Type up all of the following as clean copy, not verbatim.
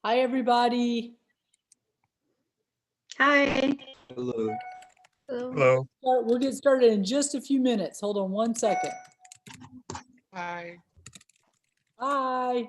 Hi, everybody. Hi. Hello. Hello. We'll get started in just a few minutes. Hold on one second. Hi. Hi.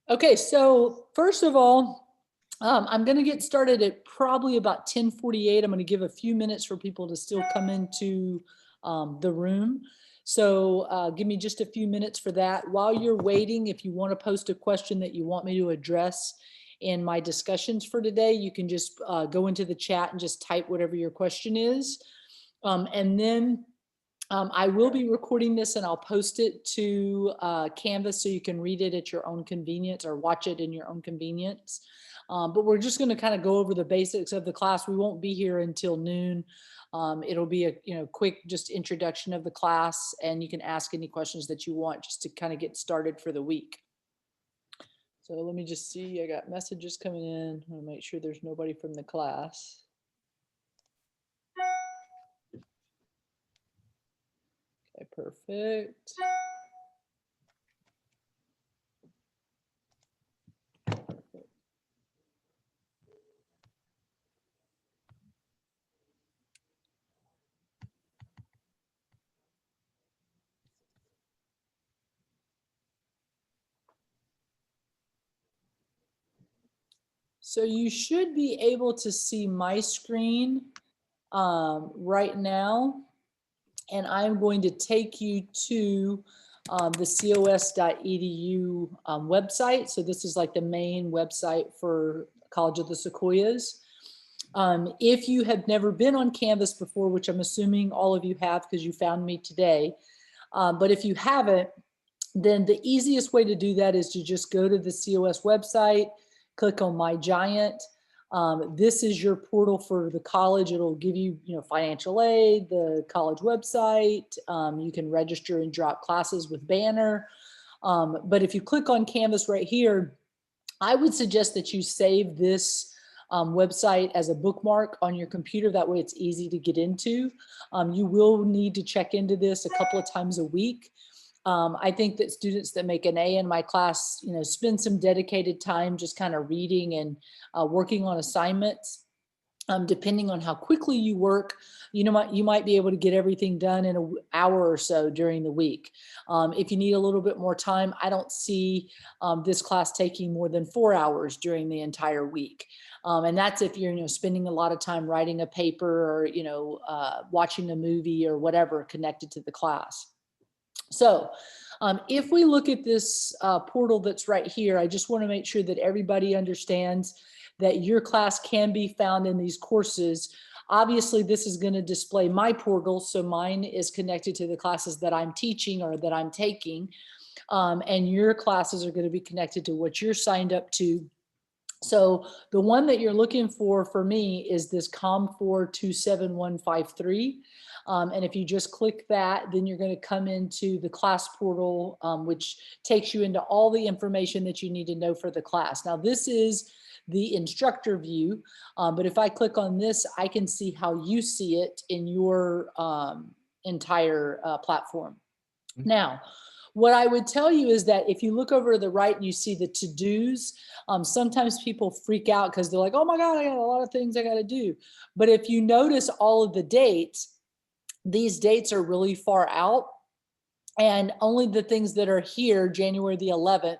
Okay, so first of all, I'm going to get started at probably about 10:48. I'm going to give a few minutes for people to still come into the room. So give me just a few minutes for that. While you're waiting, if you want to post a question that you want me to address in my discussions for today, you can just go into the chat and just type whatever your question is. And then I will be recording this and I'll post it to Canvas so you can read it at your own convenience or watch it in your own convenience. But we're just going to kind of go over the basics of the class. We won't be here until noon. It'll be a quick just introduction of the class, and you can ask any questions that you want just to kind of get started for the week. So let me just see, I got messages coming in. I want to make sure there's nobody from the class. Okay, perfect. So you should be able to see my screen right now, and I'm going to take you to the cos.edu website. So this is like the main website for College of the Sequoias. If you have never been on Canvas before, which I'm assuming all of you have because you found me today, but if you haven't, then the easiest way to do that is to just go to the COS website, click on My Giant. This is your portal for the college. It'll give you, financial aid, the college website. You can register and drop classes with Banner. But if you click on Canvas right here, I would suggest that you save this website as a bookmark on your computer. That way it's easy to get into. You will need to check into this a couple of times a week. I think that students that make an A in my class, spend some dedicated time just kind of reading and working on assignments. Depending on how quickly you work, you might be able to get everything done in an hour or so during the week. If you need a little bit more time, I don't see this class taking more than 4 hours during the entire week. And that's if you're spending a lot of time writing a paper or watching a movie or whatever connected to the class. So if we look at this portal that's right here, I just want to make sure that everybody understands that your class can be found in these courses. Obviously, this is going to display my portal, so mine is connected to the classes that I'm teaching or that I'm taking, and your classes are going to be connected to what you're signed up to. So the one that you're looking for me is this COM4 27153. And if you just click that, then you're going to come into the class portal, which takes you into all the information that you need to know for the class. Now, this is the instructor view, but if I click on this, I can see how you see it in your entire platform. Now, what I would tell you is that if you look over to the right and you see the to-dos, sometimes people freak out because they're like, oh my God, I got a lot of things I got to do. But if you notice all of the dates, these dates are really far out, and only the things that are here, January the 11th,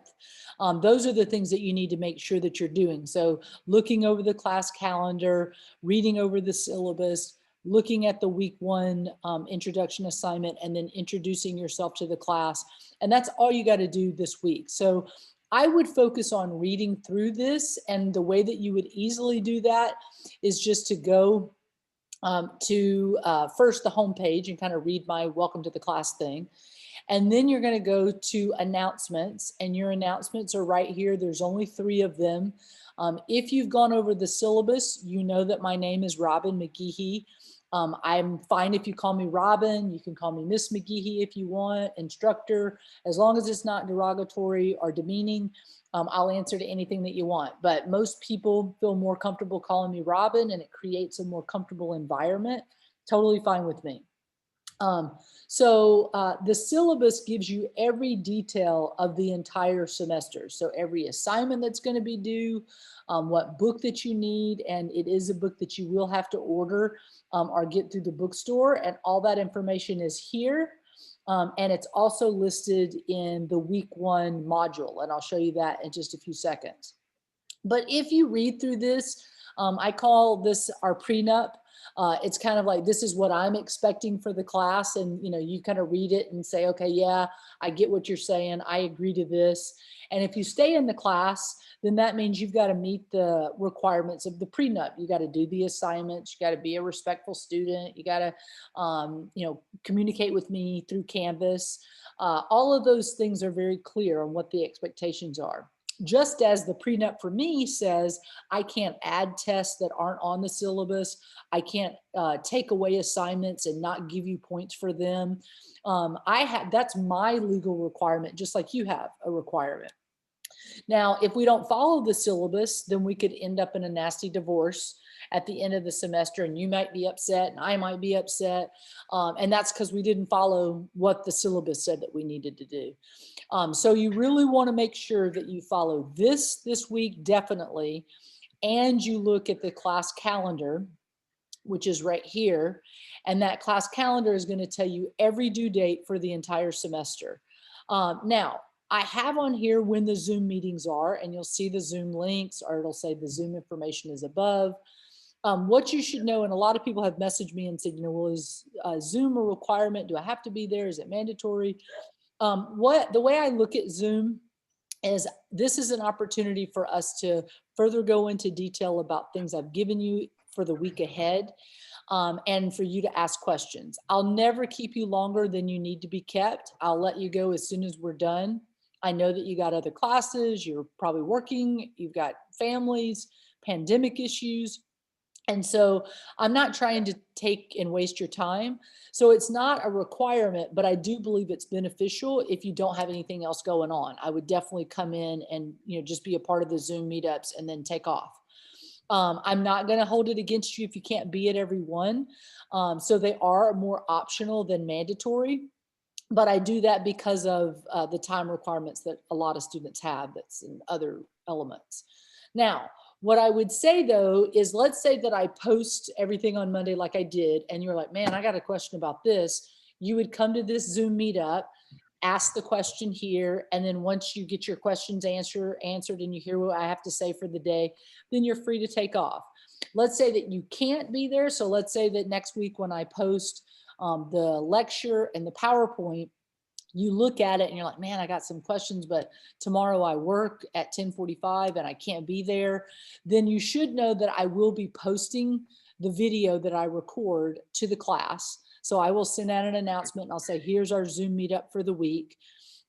those are the things that you need to make sure that you're doing. So looking over the class calendar, reading over the syllabus, looking at the week 1 introduction assignment, and then introducing yourself to the class. And that's all you got to do this week. So I would focus on reading through this, and the way that you would easily do that is just to go to first the home page and kind of read my welcome to the class thing. And then you're going to go to announcements, and your announcements are right here. There's only 3 of them. If you've gone over the syllabus, you know that my name is Robin McGehee. I'm fine if you call me Robin. You can call me Miss McGehee if you want, instructor, as long as it's not derogatory or demeaning. I'll answer to anything that you want, but most people feel more comfortable calling me Robin, and it creates a more comfortable environment. Totally fine with me. The syllabus gives you every detail of the entire semester. So every assignment that's going to be due, what book that you need, and it is a book that you will have to order or get through the bookstore, and all that information is here. And it's also listed in the week 1 module, and I'll show you that in just a few seconds. But if you read through this, I call this our prenup. It's kind of like, this is what I'm expecting for the class. And, you kind of read it and say, okay, yeah, I get what you're saying. I agree to this. And if you stay in the class, then that means you've got to meet the requirements of the prenup. You got to do the assignments. You got to be a respectful student. You got to, communicate with me through Canvas. All of those things are very clear on what the expectations are. Just as the prenup for me says, I can't add tests that aren't on the syllabus. I can't take away assignments and not give you points for them. That's my legal requirement, just like you have a requirement. Now, if we don't follow the syllabus, then we could end up in a nasty divorce at the end of the semester, and you might be upset and I might be upset. And that's because we didn't follow what the syllabus said that we needed to do. So you really want to make sure that you follow this week, definitely, and you look at the class calendar, which is right here. And that class calendar is going to tell you every due date for the entire semester. Now, I have on here when the Zoom meetings are, and you'll see the Zoom links, or it'll say the Zoom information is above. What you should know, and a lot of people have messaged me and said, well, is Zoom a requirement? Do I have to be there? Is it mandatory? The way I look at Zoom is this is an opportunity for us to further go into detail about things I've given you for the week ahead, and for you to ask questions. I'll never keep you longer than you need to be kept. I'll let you go as soon as we're done. I know that you got other classes, you're probably working, you've got families, pandemic issues. And so I'm not trying to take and waste your time. So it's not a requirement, but I do believe it's beneficial if you don't have anything else going on. I would definitely come in and just be a part of the Zoom meetups and then take off. I'm not going to hold it against you if you can't be at every one. So they are more optional than mandatory. But I do that because of the time requirements that a lot of students have that's in other elements. Now, what I would say though, is let's say that I post everything on Monday like I did, and you're like, man, I got a question about this. You would come to this Zoom meetup, ask the question here, and then once you get your questions answered and you hear what I have to say for the day, then you're free to take off. Let's say that you can't be there. So let's say that next week when I post the lecture and the PowerPoint, you look at it and you're like, man, I got some questions, but tomorrow I work at 10:45 and I can't be there. Then you should know that I will be posting the video that I record to the class. So I will send out an announcement and I'll say, here's our Zoom meetup for the week.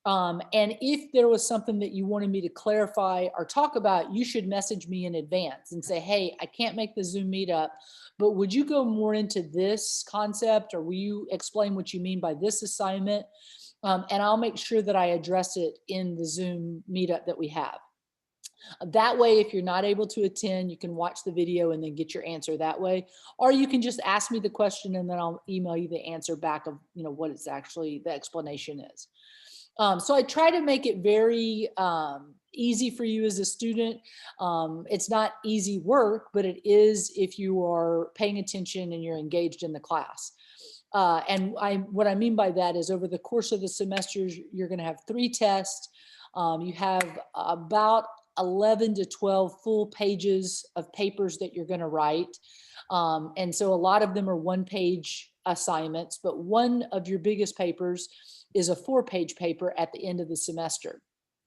And if there was something that you wanted me to clarify or talk about, you should message me in advance and say, hey, I can't make the Zoom meetup, but would you go more into this concept, or will you explain what you mean by this assignment? And I'll make sure that I address it in the Zoom meetup that we have. That way, if you're not able to attend, you can watch the video and then get your answer that way. Or you can just ask me the question and then I'll email you the answer back of what it's actually the explanation is. So I try to make it very easy for you as a student. It's not easy work, but it is if you are paying attention and you're engaged in the class. And what I mean by that is over the course of the semester, you're going to have 3 tests. You have about 11 to 12 full pages of papers that you're going to write. And so a lot of them are 1-page assignments, but one of your biggest papers is a 4-page paper at the end of the semester.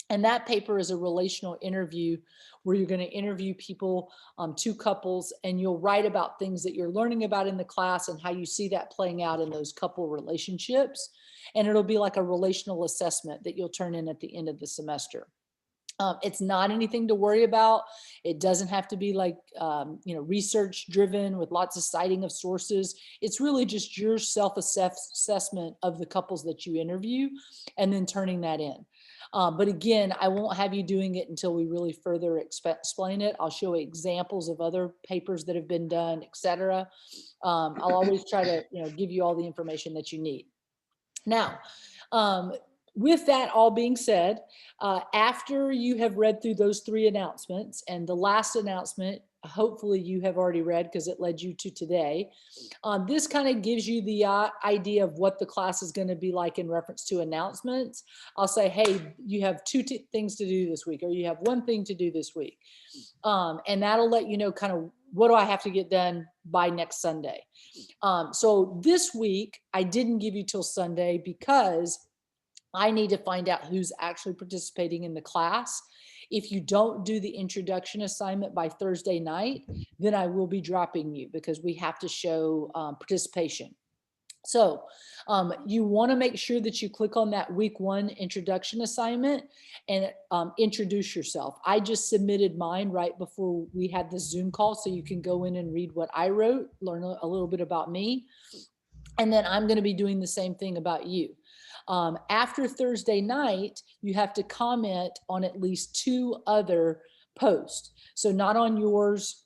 And that paper is a relational interview where you're going to interview people, two couples, and you'll write about things that you're learning about in the class and how you see that playing out in those couple relationships. And it'll be like a relational assessment that you'll turn in at the end of the semester. It's not anything to worry about. It doesn't have to be like, research driven with lots of citing of sources. It's really just your self-assessment of the couples that you interview and then turning that in. But again, I won't have you doing it until we really further explain it. I'll show examples of other papers that have been done, etc. I'll always try to, give you all the information that you need. Now, with that all being said, after you have read through those 3 announcements, and the last announcement, hopefully you have already read because it led you to today, this kind of gives you the idea of what the class is going to be like in reference to announcements. I'll say, hey, you have 2 things to do this week, or you have 1 thing to do this week. And that'll let you know kind of what do I have to get done by next Sunday. So this week, I didn't give you till Sunday because I need to find out who's actually participating in the class. If you don't do the introduction assignment by Thursday night, then I will be dropping you because we have to show participation. So you want to make sure that you click on that week 1 introduction assignment and introduce yourself. I just submitted mine right before we had this Zoom call, so you can go in and read what I wrote, learn a little bit about me. And then I'm going to be doing the same thing about you. After Thursday night, you have to comment on at least 2 other posts. So not on yours,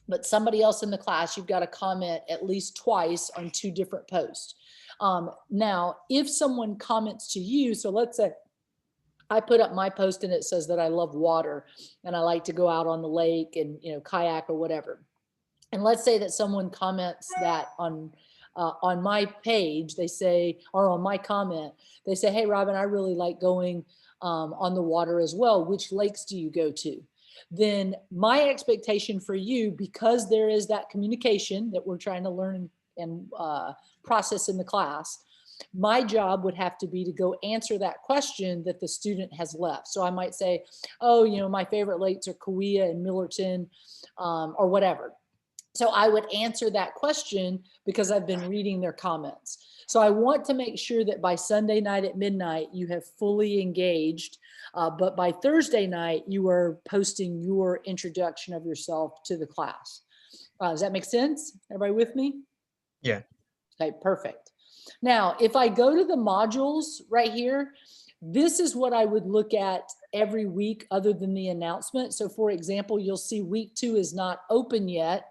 but somebody else in the class, you've got to comment at least twice on 2 different posts. Now, if someone comments to you, so let's say I put up my post and it says that I love water and I like to go out on the lake and, kayak or whatever. And let's say that someone comments that on my page, they say, or on my comment, they say, hey, Robin, I really like going on the water as well. Which lakes do you go to? Then my expectation for you, because there is that communication that we're trying to learn and process in the class, my job would have to be to go answer that question that the student has left. So I might say, oh, my favorite lakes are Kauai and Millerton or whatever. So I would answer that question because I've been reading their comments. So I want to make sure that by Sunday night at midnight, you have fully engaged. But by Thursday night, you are posting your introduction of yourself to the class. Does that make sense? Everybody with me? Yeah. Okay, perfect. Now, if I go to the modules right here, this is what I would look at every week other than the announcement. So for example, you'll see week 2 is not open yet,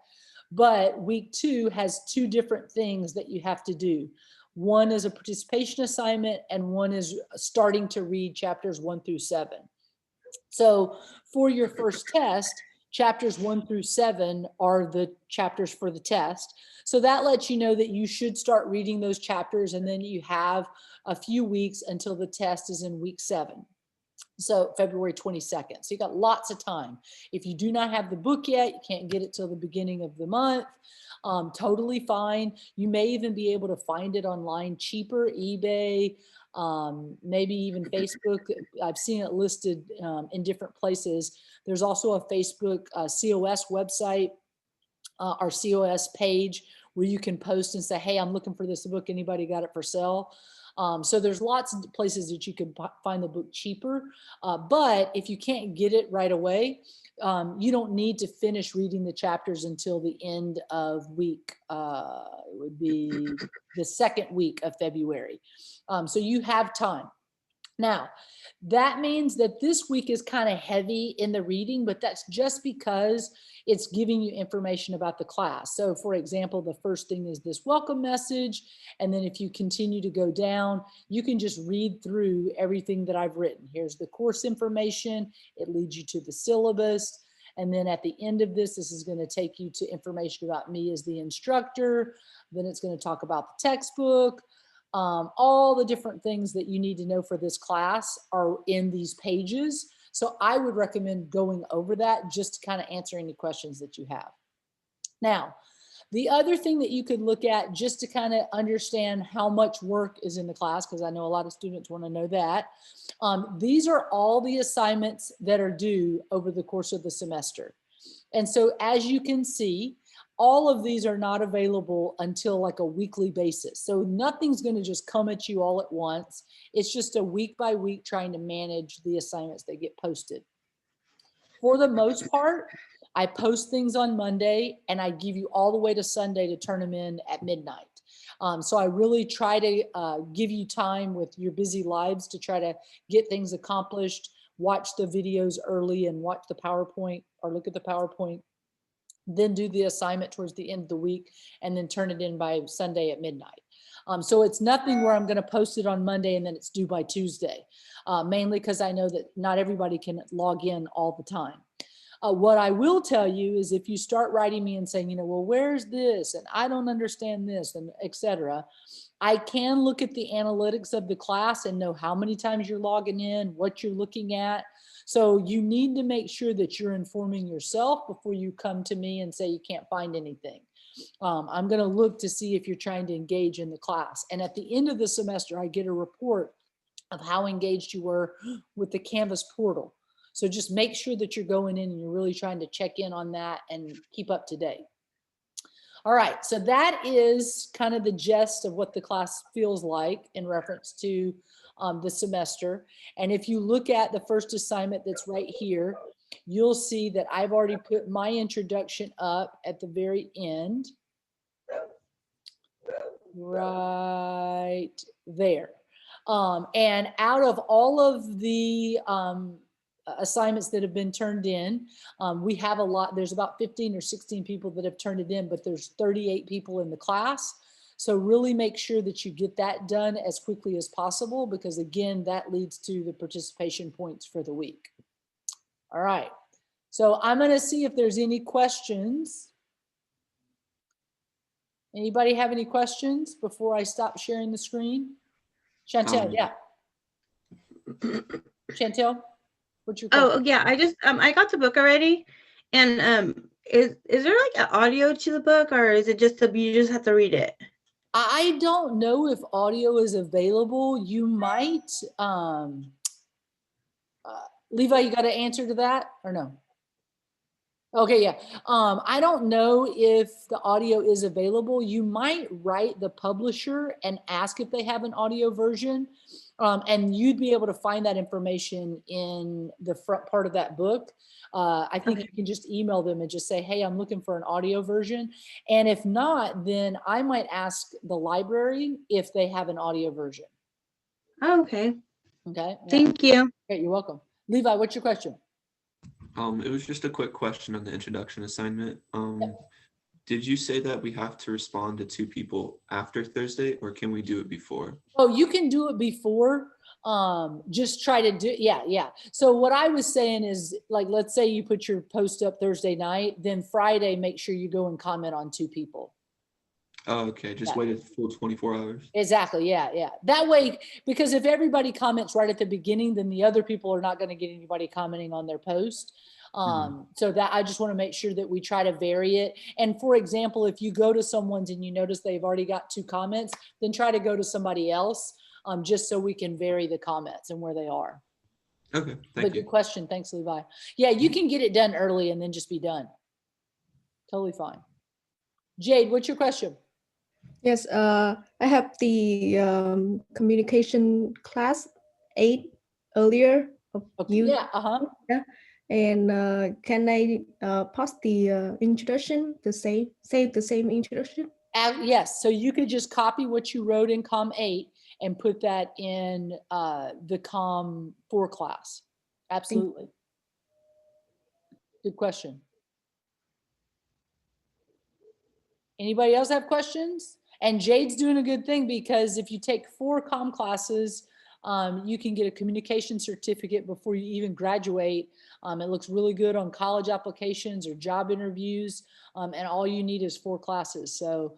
but week 2 has 2 different things that you have to do. One is a participation assignment and one is starting to read chapters 1 through 7. So for your first test, chapters 1 through 7 are the chapters for the test. So that lets you know that you should start reading those chapters, and then you have a few weeks until the test is in week 7. So February 22nd. So you got lots of time. If you do not have the book yet, you can't get it till the beginning of the month. Totally fine. You may even be able to find it online cheaper, eBay, maybe even Facebook. I've seen it listed in different places. There's also a Facebook COS website, our COS page, where you can post and say, hey, I'm looking for this book. Anybody got it for sale? So there's lots of places that you can find the book cheaper. But if you can't get it right away, you don't need to finish reading the chapters until the end of week, it would be the 2nd week of February. So you have time. Now, that means that this week is kind of heavy in the reading, but that's just because it's giving you information about the class. So for example, the first thing is this welcome message. And then if you continue to go down, you can just read through everything that I've written. Here's the course information. It leads you to the syllabus. And then at the end of this is going to take you to information about me as the instructor. Then it's going to talk about the textbook. All the different things that you need to know for this class are in these pages. So I would recommend going over that just to kind of answer any questions that you have. Now, The other thing that you could look at just to kind of understand how much work is in the class, because I know a lot of students want to know that, these are all the assignments that are due over the course of the semester. And so as you can see, all of these are not available until like a weekly basis. So nothing's going to just come at you all at once. It's just a week by week trying to manage the assignments that get posted. For the most part, I post things on Monday and I give you all the way to Sunday to turn them in at midnight. So I really try to give you time with your busy lives to try to get things accomplished, watch the videos early and watch the PowerPoint or look at the PowerPoint, then do the assignment towards the end of the week and then turn it in by Sunday at midnight. So it's nothing where I'm going to post it on Monday and then it's due by Tuesday, mainly because I know that not everybody can log in all the time. What I will tell you is if you start writing me and saying, well, where's this? And I don't understand this and etc. I can look at the analytics of the class and know how many times you're logging in, what you're looking at. So you need to make sure that you're informing yourself before you come to me and say you can't find anything. I'm going to look to see if you're trying to engage in the class. And at the end of the semester, I get a report of how engaged you were with the Canvas portal. So just make sure that you're going in and you're really trying to check in on that and keep up to date. All right, so that is kind of the gist of what the class feels like in reference to the semester. And if you look at the first assignment that's right here, you'll see that I've already put my introduction up at the very end, right there. And out of all of the assignments that have been turned in, we have a lot, there's about 15 or 16 people that have turned it in, but there's 38 people in the class. So really make sure that you get that done as quickly as possible, because again, that leads to the participation points for the week. All right, so I'm going to see if there's any questions. Anybody have any questions before I stop sharing the screen? Chantel, yeah. Chantel, what's your question? Oh yeah, I got the book already, and is there like an audio to the book, or is it just you just have to read it? I don't know if audio is available. You might, Levi, you got an answer to that or no? Okay, yeah. I don't know if the audio is available. You might write the publisher and ask if they have an audio version, and you'd be able to find that information in the front part of that book. I think you can just email them and just say, hey, I'm looking for an audio version. And if not, then I might ask the library if they have an audio version. Oh, okay. Okay. Yeah. Thank you. Okay, you're welcome. Levi, what's your question? It was just a quick question on the introduction assignment. Did you say that we have to respond to 2 people after Thursday, or can we do it before? Oh, you can do it before. Just try to do, yeah. So what I was saying is, like, let's say you put your post up Thursday night, then Friday, make sure you go and comment on 2 people. Oh, okay. Just wait a full 24 hours. Exactly. Yeah. That way, because if everybody comments right at the beginning, then the other people are not going to get anybody commenting on their post. So that I just want to make sure that we try to vary it. And for example, if you go to someone's and you notice they've already got 2 comments, then try to go to somebody else, just so we can vary the comments and where they are. Okay, thank you. Good question. Thanks, Levi. Yeah, you can get it done early and then just be done. Totally fine. Jade, what's your question? Yes, I have the communication class 8 earlier of you. Yeah, Yeah. And can I post the introduction, save the same introduction? Yes, so you could just copy what you wrote in Com 8 and put that in the Com 4 class. Absolutely. Good question. Anybody else have questions? And Jade's doing a good thing, because if you take 4 Com classes, you can get a communication certificate before you even graduate. It looks really good on college applications or job interviews, and all you need is 4 classes. So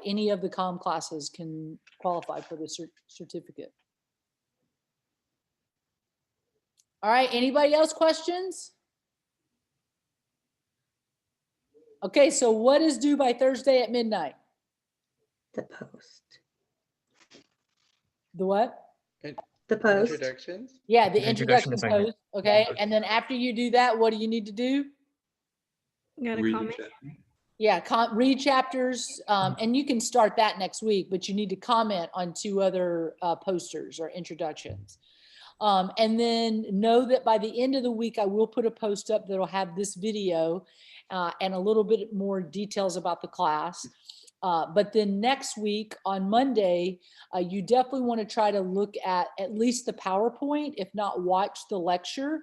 any of the Com classes can qualify for the certificate. All right, anybody else questions? Okay, so what is due by Thursday at midnight? The post. The what? The post. Introductions? Yeah, the The introduction introduction assignment. post. Okay, and then after you do that, what do you need to do? Got a Read comment? chat. Yeah, read chapters, and you can start that next week, but you need to comment on 2 other posters or introductions. And then know that by the end of the week, I will put a post up that'll have this video and a little bit more details about the class. But then next week on Monday, you definitely want to try to look at least the PowerPoint, if not watch the lecture.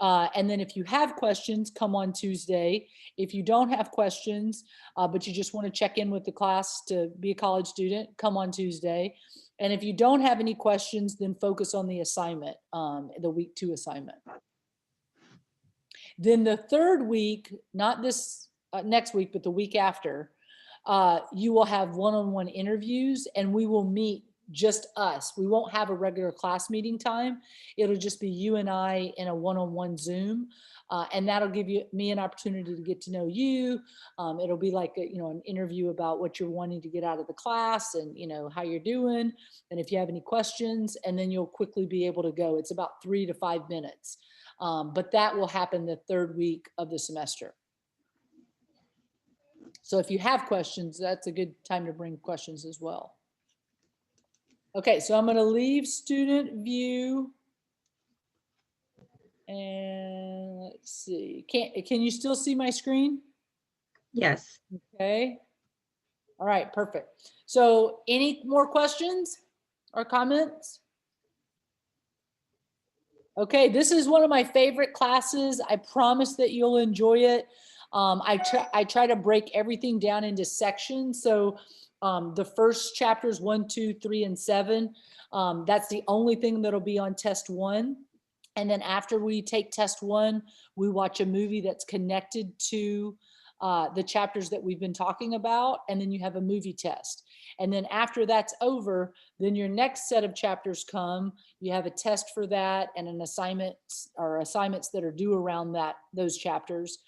And then if you have questions, come on Tuesday. If you don't have questions, but you just want to check in with the class to be a college student, come on Tuesday. And if you don't have any questions, then focus on the assignment, the week 2 assignment. Then the third week, not this next week, but the week after, you will have one-on-one interviews, and we will meet just us. We won't have a regular class meeting time. It'll just be you and I in a one-on-one Zoom. And that'll give me an opportunity to get to know you. It'll be like an interview about what you're wanting to get out of the class and how you're doing, and if you have any questions, and then you'll quickly be able to go. It's about 3 to 5 minutes, but that will happen the third week of the semester. So if you have questions, that's a good time to bring questions as well. Okay, so I'm going to leave student view. And let's see, can you still see my screen? Yes. Okay. All right, perfect. So any more questions or comments? Okay, this is one of my favorite classes. I promise that you'll enjoy it. I try to break everything down into sections. So the first chapters 1, 2, 3, and 7, that's the only thing that'll be on test 1. And then after we take test 1, we watch a movie that's connected to the chapters that we've been talking about. And then you have a movie test. And then after that's over, then your next set of chapters come. You have a test for that and an assignment or assignments that are due around those chapters.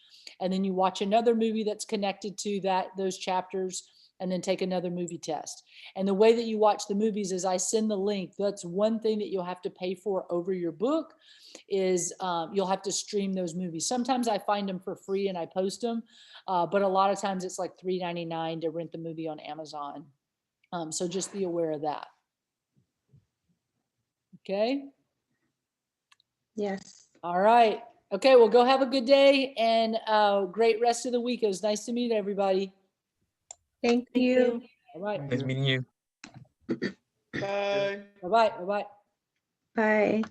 And then you watch another movie that's connected to those chapters, and then take another movie test. And the way that you watch the movies is I send the link. That's one thing that you'll have to pay for over your book is you'll have to stream those movies. Sometimes I find them for free and I post them, but a lot of times it's like $3.99 to rent the movie on Amazon. So just be aware of that. Okay. Yes. All right. Okay, well, go have a good day and great rest of the week. It was nice to meet everybody. Thank you. All right. Nice meeting you. Bye. Bye-bye. Bye-bye. Bye.